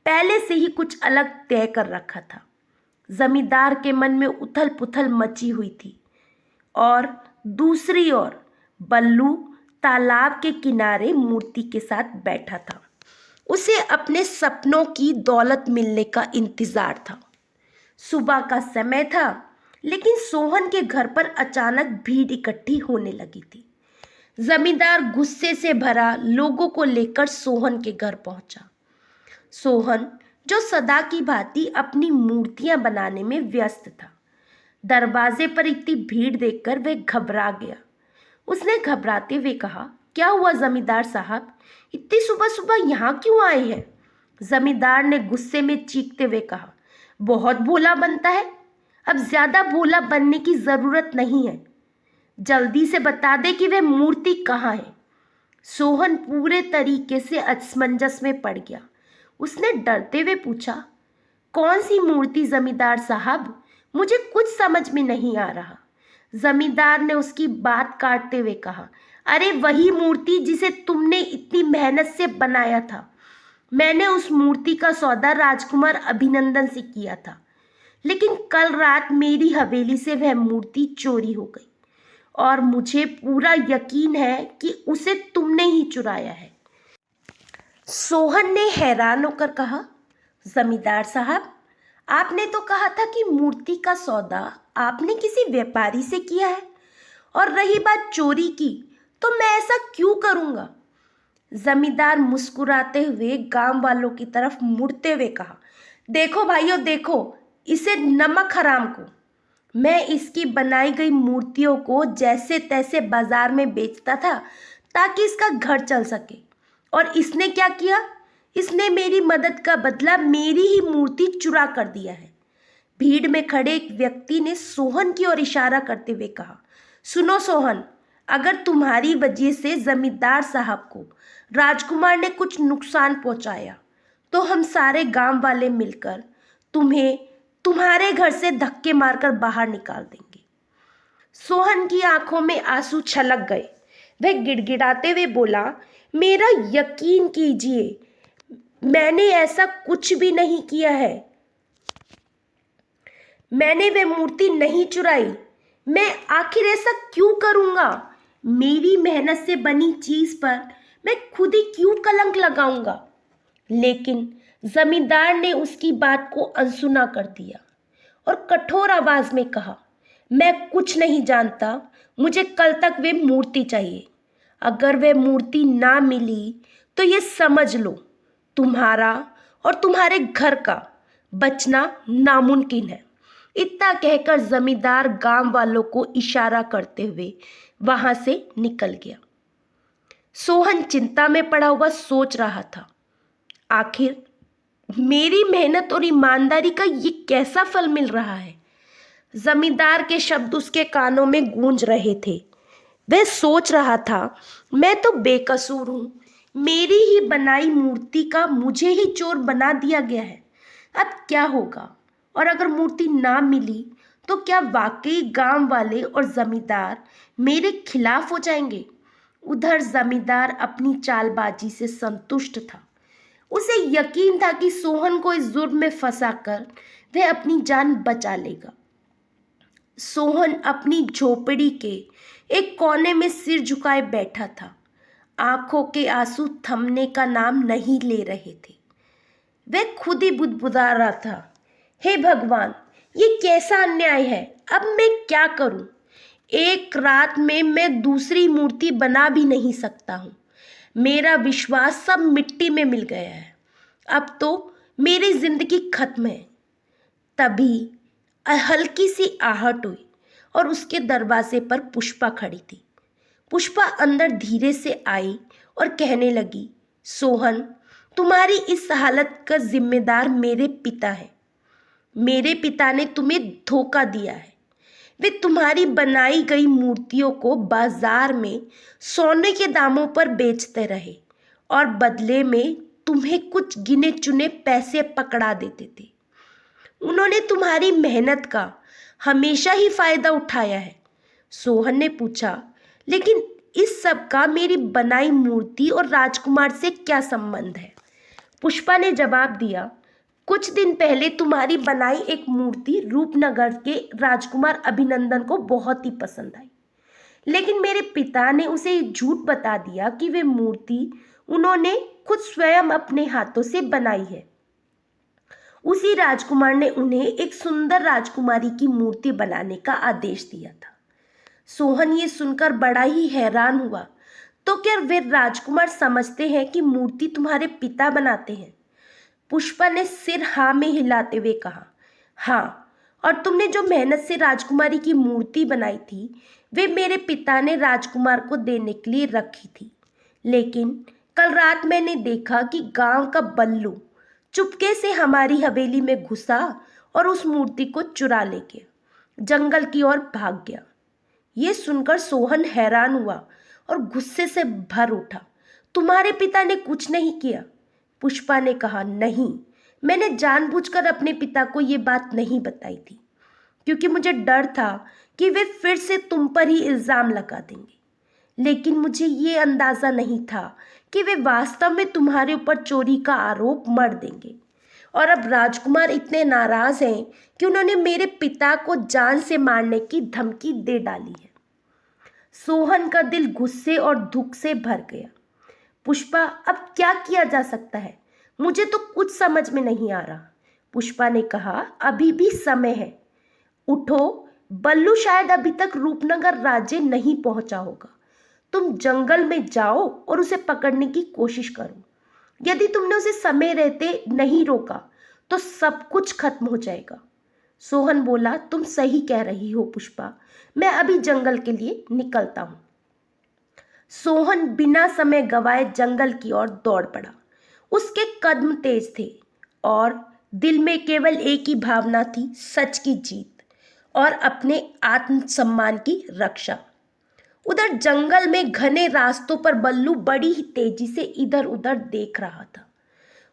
पहले से ही कुछ अलग तय कर रखा था। जमींदार के मन में उथल पुथल मची हुई थी और दूसरी ओर बल्लू तालाब के किनारे मूर्ति के साथ बैठा था। उसे अपने सपनों की दौलत मिलने का इंतजार था। सुबह का समय था, लेकिन सोहन के घर पर अचानक भीड़ इकट्ठी होने लगी थी। जमींदार गुस्से से भरा लोगों को लेकर सोहन के घर पहुंचा। सोहन, जो सदा की भांति अपनी मूर्तियां बनाने में व्यस्त था, दरवाजे पर इतनी भीड़ देखकर वह घबरा गया। उसने घबराते हुए कहा, क्या हुआ जमींदार साहब, इतनी सुबह सुबह यहाँ क्यों आए हैं? जमींदार ने गुस्से में चीखते हुए कहा, बहुत भोला बनता है। अब ज्यादा भोला बनने की जरूरत नहीं है। जल्दी से बता दे कि वह मूर्ति कहाँ है। सोहन पूरे तरीके से असमंजस में पड़ गया। उसने डरते हुए पूछा, कौन सी मूर्ति जमींदार साहब? मुझे कुछ समझ में नहीं आ रहा। जमींदार ने उसकी बात काटते हुए कहा, अरे वही मूर्ति जिसे तुमने इतनी मेहनत से बनाया था। मैंने उस मूर्ति का सौदा राजकुमार अभिनंदन से किया था, लेकिन कल रात मेरी हवेली से वह मूर्ति चोरी हो गई और मुझे पूरा यकीन है कि उसे तुमने ही चुराया है। सोहन ने हैरान होकर कहा, जमींदार साहब, आपने तो कहा था कि मूर्ति का सौदा आपने किसी व्यापारी से किया है, और रही बात चोरी की, तो मैं ऐसा क्यों करूंगा? जमींदार मुस्कुराते हुए गांव वालों की तरफ मुड़ते हुए कहा, देखो भाइयों देखो, इसे नमक हराम को। मैं इसकी बनाई गई मूर्तियों को जैसे तैसे बाजार में बेचता था ताकि इसका घर चल सके, और इसने क्या किया? इसने मेरी मदद का बदला मेरी ही मूर्ति चुरा कर दिया है। भीड़ में खड़े एक व्यक्ति ने सोहन की ओर इशारा करते हुए कहा, सुनो सोहन, अगर तुम्हारी वजह से जमींदार साहब को राजकुमार ने कुछ नुकसान पहुंचाया तो हम सारे गांव वाले मिलकर तुम्हें तुम्हारे घर से धक्के मारकर बाहर निकाल देंगे। सोहन की आंखों में आंसू छलक गए। वह गिड़गिड़ाते हुए बोला, मेरा यकीन कीजिए, मैंने ऐसा कुछ भी नहीं किया है। मैंने वह मूर्ति नहीं चुराई। मैं आखिर ऐसा क्यों करूंगा? मेरी मेहनत से बनी चीज पर मैं खुद ही क्यों कलंक लगाऊंगा? लेकिन जमींदार ने उसकी बात को अनसुना कर दिया और कठोर आवाज में कहा, मैं कुछ नहीं जानता, मुझे कल तक वे मूर्ति चाहिए। अगर वह मूर्ति ना मिली तो ये समझ लो, तुम्हारा और तुम्हारे घर का बचना नामुमकिन है। इतना कहकर जमींदार गांव वालों को इशारा करते हुए वहां से निकल गया। सोहन चिंता में पड़ा हुआ सोच रहा था, आखिर मेरी मेहनत और ईमानदारी का ये कैसा फल मिल रहा है? जमींदार के शब्द उसके कानों में गूंज रहे थे। वह सोच रहा था, मैं तो बेकसूर हूं, मेरी ही बनाई मूर्ति का मुझे ही चोर बना दिया गया है। अब क्या होगा? और अगर मूर्ति ना मिली तो क्या वाकई गांव वाले और जमींदार मेरे खिलाफ हो जाएंगे? उधर जमींदार अपनी चालबाजी से संतुष्ट था। उसे यकीन था कि सोहन को इस जुर्म में फंसाकर वह अपनी जान बचा लेगा। सोहन अपनी झोपड़ी के एक कोने में सिर झुकाए बैठा था। आंखों के आंसू थमने का नाम नहीं ले रहे थे। वह खुद ही बुदबुदा रहा था, हे भगवान, ये कैसा अन्याय है? अब मैं क्या करूं? एक रात में मैं दूसरी मूर्ति बना भी नहीं सकता हूं। मेरा विश्वास सब मिट्टी में मिल गया है। अब तो मेरी जिंदगी खत्म है। तभी हल्की सी आहट हुई और उसके दरवाजे पर पुष्पा खड़ी थी। पुष्पा अंदर धीरे से आई और कहने लगी, सोहन, तुम्हारी इस हालत का जिम्मेदार मेरे पिता है। मेरे पिता ने तुम्हें धोखा दिया है। वे तुम्हारी बनाई गई मूर्तियों को बाजार में सोने के दामों पर बेचते रहे और बदले में तुम्हें कुछ गिने चुने पैसे पकड़ा देते थे। उन्होंने तुम्हारी मेहनत का हमेशा ही फायदा उठाया है। सोहन ने पूछा, लेकिन इस सब का मेरी बनाई मूर्ति और राजकुमार से क्या संबंध है? पुष्पा ने जवाब दिया, कुछ दिन पहले तुम्हारी बनाई एक मूर्ति रूपनगर के राजकुमार अभिनंदन को बहुत ही पसंद आई, लेकिन मेरे पिता ने उसे झूठ बता दिया कि वे मूर्ति उन्होंने खुद स्वयं अपने हाथों से बनाई है। उसी राजकुमार ने उन्हें एक सुंदर राजकुमारी की मूर्ति बनाने का आदेश दिया था। सोहन ये सुनकर बड़ा ही हैरान हुआ। तो क्या वे राजकुमार समझते हैं कि मूर्ति तुम्हारे पिता बनाते हैं? पुष्पा ने सिर हाँ में हिलाते हुए कहा, हाँ, और तुमने जो मेहनत से राजकुमारी की मूर्ति बनाई थी वे मेरे पिता ने राजकुमार को देने के लिए रखी थी, लेकिन कल रात मैंने देखा कि गांव का बल्लू चुपके से हमारी हवेली में घुसा और उस मूर्ति को चुरा लेके जंगल की ओर भाग गया। ये सुनकर सोहन हैरान हुआ और गुस्से से भर उठा। तुम्हारे पिता ने कुछ नहीं किया? पुष्पा ने कहा, नहीं, मैंने जानबूझकर अपने पिता को ये बात नहीं बताई थी, क्योंकि मुझे डर था कि वे फिर से तुम पर ही इल्ज़ाम लगा देंगे। लेकिन मुझे ये अंदाज़ा नहीं था कि वे वास्तव में तुम्हारे ऊपर चोरी का आरोप मढ़ देंगे। और अब राजकुमार इतने नाराज़ हैं कि उन्होंने मेरे पिता को जान से मारने की धमकी दे डाली है। सोहन का दिल गुस्से और दुख से भर गया। पुष्पा, अब क्या किया जा सकता है? मुझे तो कुछ समझ में नहीं आ रहा। पुष्पा ने कहा, अभी भी समय है, उठो। बल्लू शायद अभी तक रूपनगर राज्य नहीं पहुंचा होगा। तुम जंगल में जाओ और उसे पकड़ने की कोशिश करो। यदि तुमने उसे समय रहते नहीं रोका तो सब कुछ खत्म हो जाएगा। सोहन बोला, तुम सही कह रही हो पुष्पा, मैं अभी जंगल के लिए निकलता हूँ। सोहन बिना समय गवाए जंगल की ओर दौड़ पड़ा। उसके कदम तेज थे और दिल में केवल एक ही भावना थी, सच की जीत और अपने आत्मसम्मान की रक्षा। उधर जंगल में घने रास्तों पर बल्लू बड़ी ही तेजी से इधर उधर देख रहा था।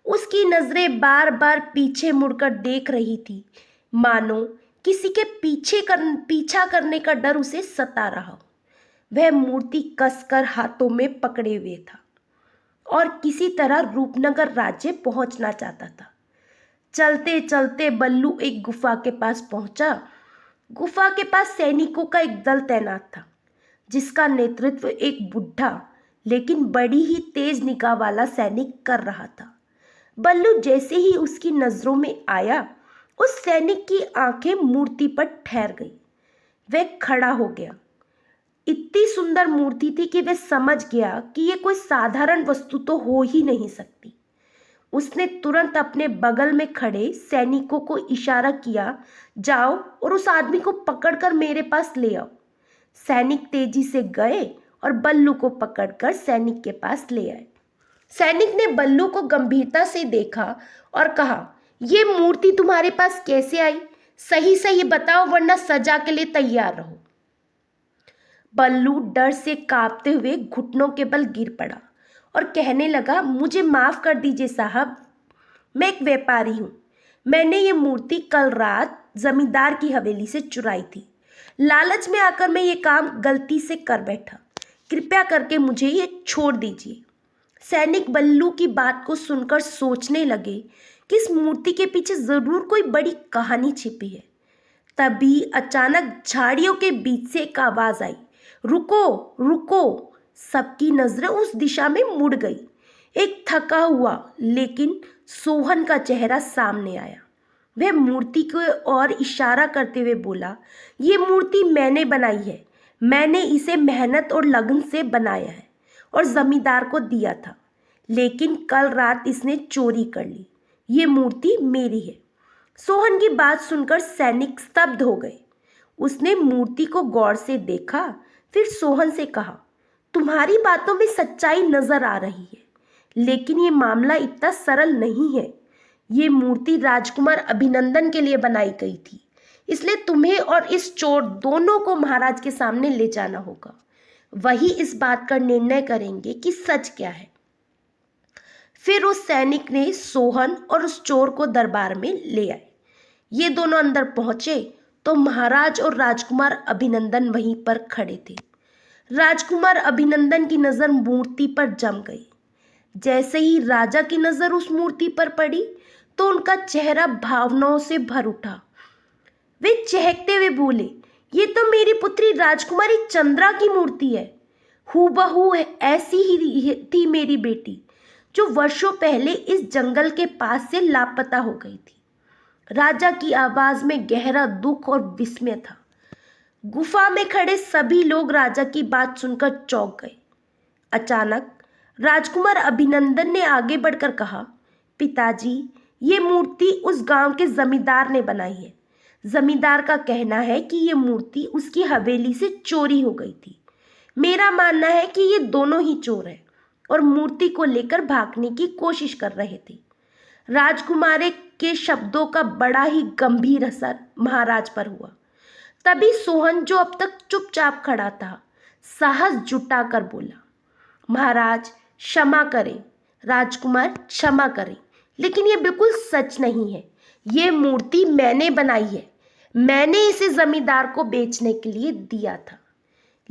उसकी नजरें बार बार पीछे मुड़कर देख रही थी, मानो किसी के पीछा करने का डर उसे सता रहा हो। वह मूर्ति कसकर हाथों में पकड़े हुए था और किसी तरह रूपनगर राज्य पहुंचना चाहता था। चलते चलते बल्लू एक गुफा के पास पहुंचा। गुफा के पास सैनिकों का एक दल तैनात था, जिसका नेतृत्व एक बुढ़ा लेकिन बड़ी ही तेज निगाह वाला सैनिक कर रहा था। बल्लू जैसे ही उसकी नजरों में आया, उस सैनिक की आंखें मूर्ति पर ठहर गई। वह खड़ा हो गया। इतनी सुंदर मूर्ति थी कि वह समझ गया कि यह कोई साधारण वस्तु तो हो ही नहीं सकती। उसने तुरंत अपने बगल में खड़े सैनिकों को इशारा किया, जाओ और उस आदमी को पकड़कर मेरे पास ले आओ। सैनिक तेजी से गए और बल्लू को पकड़कर सैनिक के पास ले आए। सैनिक ने बल्लू को गंभीरता से देखा और कहा, ये मूर्ति तुम्हारे पास कैसे आई? सही सही बताओ, वरना सजा के लिए तैयार रहो। बल्लू डर से कांपते हुए घुटनों के बल गिर पड़ा और कहने लगा, मुझे माफ कर दीजिए साहब, मैं एक व्यापारी हूँ। मैंने ये मूर्ति कल रात जमींदार की हवेली से चुराई थी। लालच में आकर मैं ये काम गलती से कर बैठा। कृपया करके मुझे ये छोड़ दीजिए। सैनिक बल्लू की बात को सुनकर सोचने लगे कि इस मूर्ति के पीछे जरूर कोई बड़ी कहानी छिपी है। तभी अचानक झाड़ियों के बीच से एक आवाज आई, रुको रुको। सबकी नजरें उस दिशा में मुड़ गई। एक थका हुआ लेकिन सोहन का चेहरा सामने आया। वह मूर्ति की ओर इशारा करते हुए बोला, ये मूर्ति मैंने बनाई है। मैंने इसे मेहनत और लगन से बनाया है और जमींदार को दिया था, लेकिन कल रात इसने चोरी कर ली। ये मूर्ति मेरी है। सोहन की बात सुनकर सैनिक स्तब्ध हो गए। उसने मूर्ति को गौर से देखा, फिर सोहन से कहा, तुम्हारी बातों में सच्चाई नजर आ रही है, लेकिन ये मामला इतना सरल नहीं है। ये मूर्ति राजकुमार अभिनंदन के लिए बनाई गई थी, इसलिए तुम्हें और इस चोर दोनों को महाराज के सामने ले जाना होगा। वही इस बात का निर्णय करेंगे कि सच क्या है। फिर उस सैनिक ने सोहन और उस चोर को दरबार में ले आए। ये दोनों अंदर पहुंचे तो महाराज और राजकुमार अभिनंदन वहीं पर खड़े थे। राजकुमार अभिनंदन की नज़र मूर्ति पर जम गई। जैसे ही राजा की नज़र उस मूर्ति पर पड़ी तो उनका चेहरा भावनाओं से भर उठा। वे चहकते हुए बोले, ये तो मेरी पुत्री राजकुमारी चंद्रा की मूर्ति है। हूबहू ऐसी ही थी मेरी बेटी, जो वर्षों पहले इस जंगल के पास से लापता हो गई थी। राजा की आवाज में गहरा दुख और विस्मय था। गुफा में खड़े सभी लोग राजा की बात सुनकर चौंक गए। अचानक राजकुमार अभिनंदन ने आगे बढ़कर कहा, पिताजी, ये मूर्ति उस गांव के जमींदार ने बनाई है। जमींदार का कहना है कि ये मूर्ति उसकी हवेली से चोरी हो गई थी। मेरा मानना है कि ये दोनों ही चोर हैं और मूर्ति को लेकर भागने की कोशिश कर रहे थे। राजकुमार के शब्दों का बड़ा ही गंभीर असर महाराज पर हुआ। तभी सोहन, जो अब तक चुपचाप खड़ा था, साहस जुटाकर बोला, महाराज क्षमा करें, राजकुमार क्षमा करें, लेकिन ये बिल्कुल सच नहीं है। ये मूर्ति मैंने बनाई है। मैंने इसे जमींदार को बेचने के लिए दिया था,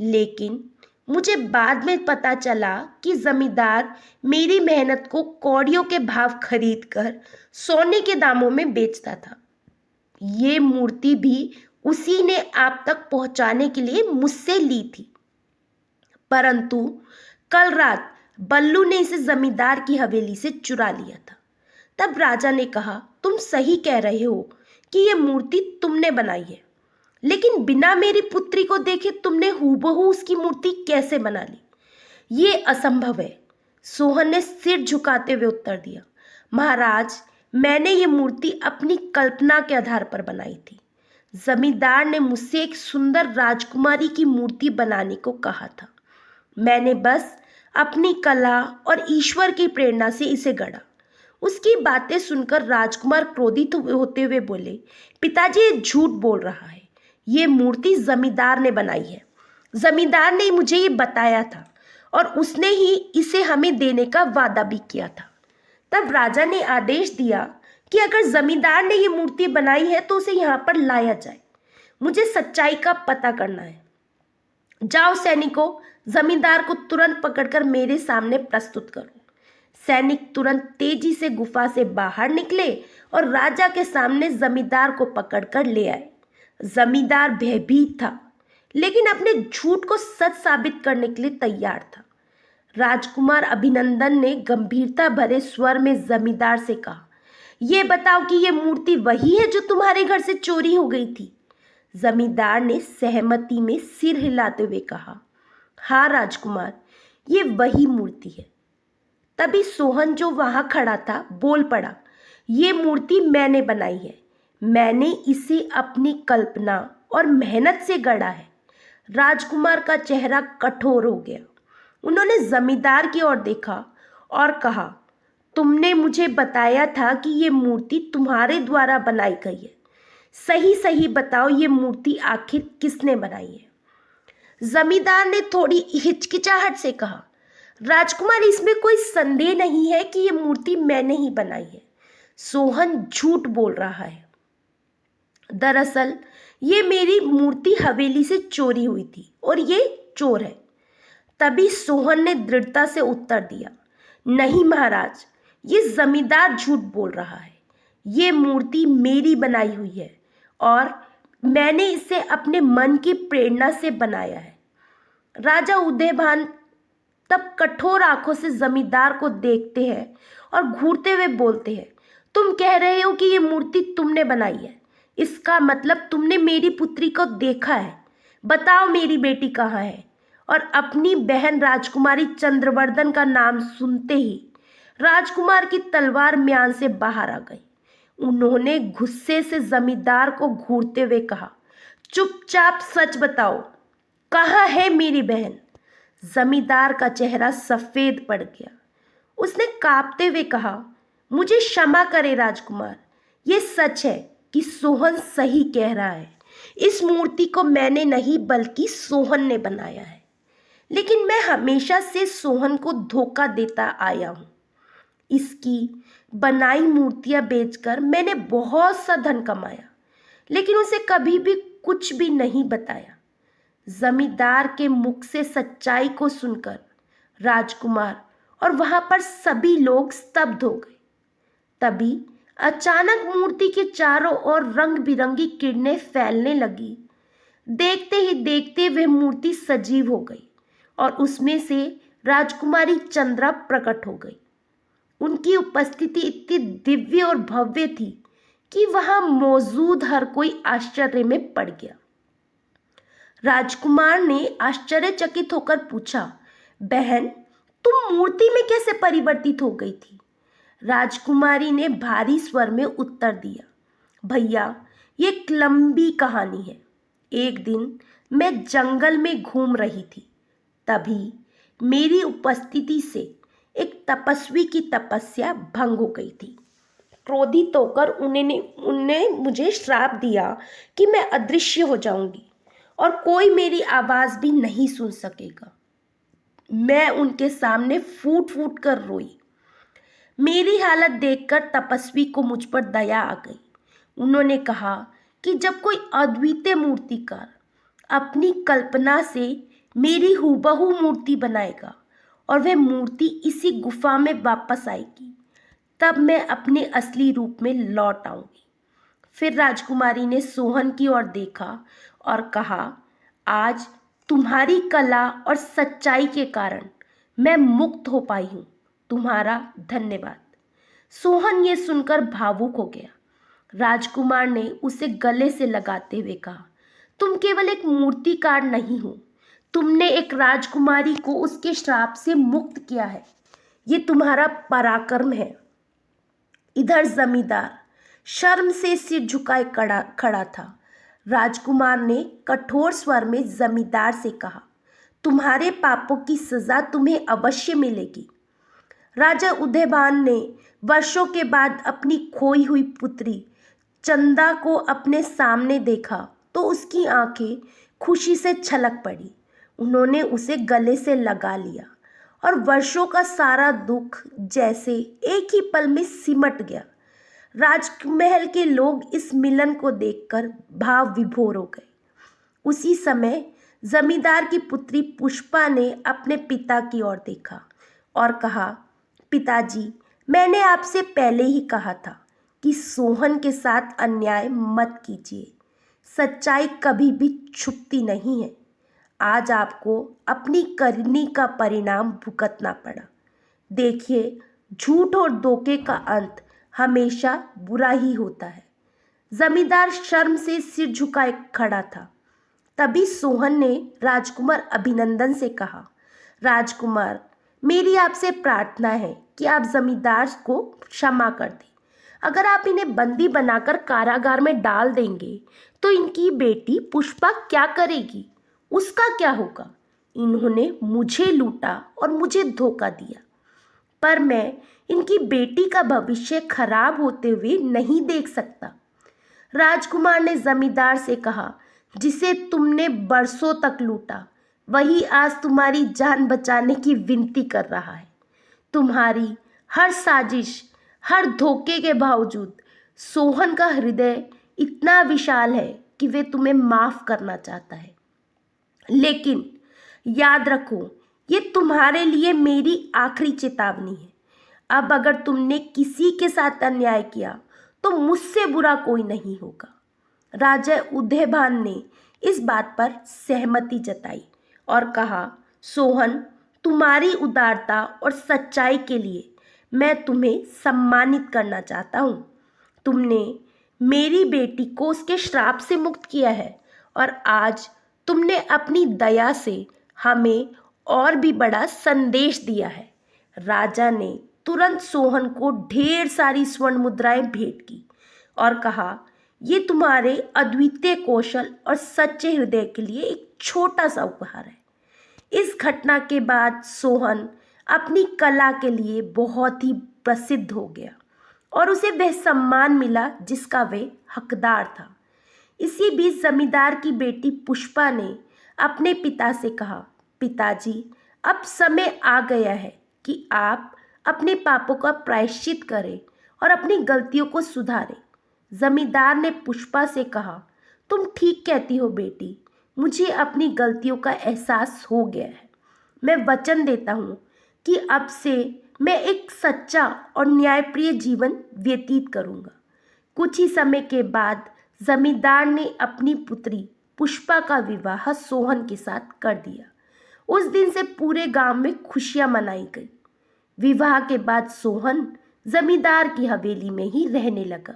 लेकिन मुझे बाद में पता चला कि जमींदार मेरी मेहनत को कौड़ियों के भाव खरीद कर सोने के दामों में बेचता था। ये मूर्ति भी उसी ने आप तक पहुंचाने के लिए मुझसे ली थी, परंतु कल रात बल्लू ने इसे जमींदार की हवेली से चुरा लिया था। तब राजा ने कहा, तुम सही कह रहे हो कि यह मूर्ति तुमने बनाई है, लेकिन बिना मेरी पुत्री को देखे तुमने हूबहू उसकी मूर्ति कैसे बना ली? ये असंभव है। सोहन ने सिर झुकाते हुए उत्तर दिया, महाराज, मैंने ये मूर्ति अपनी कल्पना के आधार पर बनाई थी। जमींदार ने मुझसे एक सुंदर राजकुमारी की मूर्ति बनाने को कहा था। मैंने बस अपनी कला और ईश्वर की प्रेरणा से इसे गढ़ा। उसकी बातें सुनकर राजकुमार क्रोधित होते हुए बोले, पिताजी, ये झूठ बोल रहा है। ये मूर्ति जमींदार ने बनाई है। जमींदार ने मुझे ये बताया था और उसने ही इसे हमें देने का वादा भी किया था। तब राजा ने आदेश दिया कि अगर जमींदार ने ये मूर्ति बनाई है तो उसे यहाँ पर लाया जाए। मुझे सच्चाई का पता करना है। जाओ सैनिकों, जमींदार को तुरंत पकड़कर मेरे सामने प्रस्तुत करो। सैनिक तुरंत तेजी से गुफा से बाहर निकले और राजा के सामने जमींदार को पकड़कर ले आए। जमींदार भयभीत था, लेकिन अपने झूठ को सच साबित करने के लिए तैयार था। राजकुमार अभिनंदन ने गंभीरता भरे स्वर में जमींदार से कहा, यह बताओ कि यह मूर्ति वही है जो तुम्हारे घर से चोरी हो गई थी? जमींदार ने सहमति में सिर हिलाते हुए कहा, हाँ राजकुमार, ये वही मूर्ति है। तभी सोहन, जो वहां खड़ा था, बोल पड़ा, ये मूर्ति मैंने बनाई है। मैंने इसे अपनी कल्पना और मेहनत से गढ़ा है। राजकुमार का चेहरा कठोर हो गया। उन्होंने जमींदार की ओर देखा और कहा, तुमने मुझे बताया था कि ये मूर्ति तुम्हारे द्वारा बनाई गई है। सही सही बताओ, ये मूर्ति आखिर किसने बनाई है? जमींदार ने थोड़ी हिचकिचाहट से कहा, राजकुमार, इसमें कोई संदेह नहीं है कि यह मूर्ति मैंने ही बनाई है। सोहन झूठ बोल रहा है। दरअसल ये मेरी मूर्ति हवेली से चोरी हुई थी और ये चोर है। तभी सोहन ने दृढ़ता से उत्तर दिया, नहीं महाराज, ये जमींदार झूठ बोल रहा है। ये मूर्ति मेरी बनाई हुई है और मैंने इसे अपने मन की प्रेरणा से बनाया है। राजा उदयभान तब कठोर आंखों से जमींदार को देखते हैं और घूरते हुए बोलते हैं, तुम कह रहे हो कि ये मूर्ति तुमने बनाई है? इसका मतलब तुमने मेरी पुत्री को देखा है। बताओ मेरी बेटी कहाँ है? और अपनी बहन राजकुमारी चंद्रवर्धन का नाम सुनते ही राजकुमार की तलवार म्यान से बाहर आ गई। उन्होंने गुस्से से जमींदार को घूरते हुए कहा, चुपचाप सच बताओ, कहाँ है मेरी बहन? जमींदार का चेहरा सफेद पड़ गया। उसने कांपते हुए कहा, मुझे क्षमा करें राजकुमार, ये सच है कि सोहन सही कह रहा है। इस मूर्ति को मैंने नहीं बल्कि सोहन ने बनाया है, लेकिन मैं हमेशा से सोहन को धोखा देता आया हूँ। इसकी बनाई मूर्तियाँ बेचकर मैंने बहुत सा धन कमाया, लेकिन उसे कभी भी कुछ भी नहीं बताया। जमींदार के मुख से सच्चाई को सुनकर राजकुमार और वहां पर सभी लोग स्तब्ध हो गए। तभी अचानक मूर्ति के चारों ओर रंग बिरंगी किरणें फैलने लगी। देखते ही देखते वह मूर्ति सजीव हो गई और उसमें से राजकुमारी चंद्रा प्रकट हो गई। उनकी उपस्थिति इतनी दिव्य और भव्य थी कि वहां मौजूद हर कोई आश्चर्य में पड़ गया। राजकुमार ने आश्चर्यचकित होकर पूछा, बहन, तुम मूर्ति में कैसे परिवर्तित हो गई थी? राजकुमारी ने भारी स्वर में उत्तर दिया, भैया, ये एक लंबी कहानी है। एक दिन मैं जंगल में घूम रही थी, तभी मेरी उपस्थिति से एक तपस्वी की तपस्या भंग हो गई थी। क्रोधित होकर उनने मुझे श्राप दिया कि मैं अदृश्य हो जाऊंगी और कोई मेरी आवाज़ भी नहीं सुन सकेगा। मैं उनके सामने फूट फूट कर रोई। मेरी हालत देखकर तपस्वी को मुझ पर दया आ गई। उन्होंने कहा कि जब कोई अद्वितीय मूर्तिकार अपनी कल्पना से मेरी हूबहू मूर्ति बनाएगा और वह मूर्ति इसी गुफा में वापस आएगी, तब मैं अपने असली रूप में लौट आऊंगी। फिर राजकुमारी ने सोहन की ओर देखा और कहा, आज तुम्हारी कला और सच्चाई के कारण मैं मुक्त हो पाई हूँ। तुम्हारा धन्यवाद। सोहन ये सुनकर भावुक हो गया। राजकुमार ने उसे गले से लगाते हुए कहा, तुम केवल एक मूर्तिकार नहीं हो, तुमने एक राजकुमारी को उसके श्राप से मुक्त किया है। ये तुम्हारा पराक्रम है। इधर जमींदार शर्म से सिर झुकाए खड़ा था। राजकुमार ने कठोर स्वर में जमींदार से कहा, तुम्हारे पापों की सजा तुम्हें अवश्य मिलेगी। राजा उदयभान ने वर्षों के बाद अपनी खोई हुई पुत्री चंदा को अपने सामने देखा तो उसकी आंखें खुशी से छलक पड़ी। उन्होंने उसे गले से लगा लिया और वर्षों का सारा दुख जैसे एक ही पल में सिमट गया। राजमहल के लोग इस मिलन को देखकर भाव विभोर हो गए। उसी समय जमींदार की पुत्री पुष्पा ने अपने पिता की ओर देखा और कहा, पिताजी, मैंने आपसे पहले ही कहा था कि सोहन के साथ अन्याय मत कीजिए। सच्चाई कभी भी छुपती नहीं है। आज आपको अपनी करनी का परिणाम भुगतना पड़ा। देखिए, झूठ और धोखे का अंत हमेशा बुरा ही होता है। जमींदार शर्म से सिर झुकाए खड़ा था। तभी सोहन ने राजकुमार अभिनंदन से कहा, राजकुमार, मेरी आपसे प्रार्थना है कि आप जमींदार को क्षमा कर दें। अगर आप इन्हें बंदी बनाकर कारागार में डाल देंगे तो इनकी बेटी पुष्पा क्या करेगी? उसका क्या होगा? इन्होंने मुझे लूटा और मुझे धोखा दिया, पर मैं इनकी बेटी का भविष्य खराब होते हुए नहीं देख सकता। राजकुमार ने जमींदार से कहा, जिसे तुमने बरसों तक लूटा वही आज तुम्हारी जान बचाने की विनती कर रहा है। तुम्हारी हर साजिश, हर धोखे के बावजूद सोहन का हृदय इतना विशाल है कि वे तुम्हें माफ करना चाहता है। लेकिन याद रखो, ये तुम्हारे लिए मेरी आखिरी चेतावनी है। अब अगर तुमने किसी के साथ अन्याय किया तो मुझसे बुरा कोई नहीं होगा। राजा उदयभान ने इस बात पर सहमति जताई और कहा, सोहन, तुम्हारी उदारता और सच्चाई के लिए मैं तुम्हें सम्मानित करना चाहता हूँ। तुमने मेरी बेटी को उसके श्राप से मुक्त किया है और आज तुमने अपनी दया से हमें और भी बड़ा संदेश दिया है। राजा ने तुरंत सोहन को ढेर सारी स्वर्ण मुद्राएं भेंट की और कहा, ये तुम्हारे अद्वितीय कौशल और सच्चे हृदय के लिए एक छोटा सा उपहार है। इस घटना के बाद सोहन अपनी कला के लिए बहुत ही प्रसिद्ध हो गया और उसे वह सम्मान मिला जिसका वह हकदार था। इसी बीच जमींदार की बेटी पुष्पा ने अपने पिता से कहा, पिताजी, अब समय आ गया है कि आप अपने पापों का प्रायश्चित करें और अपनी गलतियों को सुधारें। जमींदार ने पुष्पा से कहा, तुम ठीक कहती हो बेटी, मुझे अपनी गलतियों का एहसास हो गया है। मैं वचन देता हूँ कि अब से मैं एक सच्चा और न्यायप्रिय जीवन व्यतीत करूँगा। कुछ ही समय के बाद जमींदार ने अपनी पुत्री पुष्पा का विवाह सोहन के साथ कर दिया। उस दिन से पूरे गांव में खुशियां मनाई गई। विवाह के बाद सोहन जमींदार की हवेली में ही रहने लगा।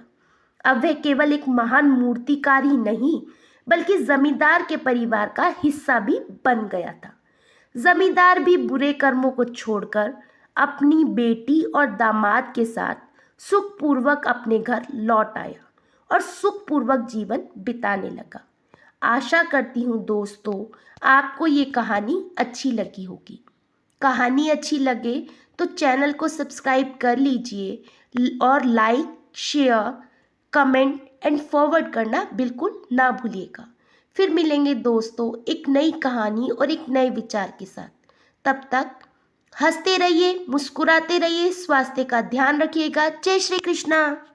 अब वह केवल एक महान मूर्तिकार ही नहीं, बल्कि जमींदार के परिवार का हिस्सा भी बन गया था। जमींदार भी बुरे कर्मों को छोड़कर अपनी बेटी और दामाद के साथ सुखपूर्वक अपने घर लौट आया और सुखपूर्वक जीवन बिताने लगा। आशा करती हूँ दोस्तों, आपको ये कहानी अच्छी लगी होगी। कहानी अच्छी लगे तो चैनल को सब्सक्राइब कर लीजिए और like share, comment and forward करना बिल्कुल ना भूलिएगा। फिर मिलेंगे दोस्तों एक नई कहानी और एक नए विचार के साथ। तब तक हंसते रहिए, मुस्कुराते रहिए, स्वास्थ्य का ध्यान रखिएगा। जय श्री कृष्णा।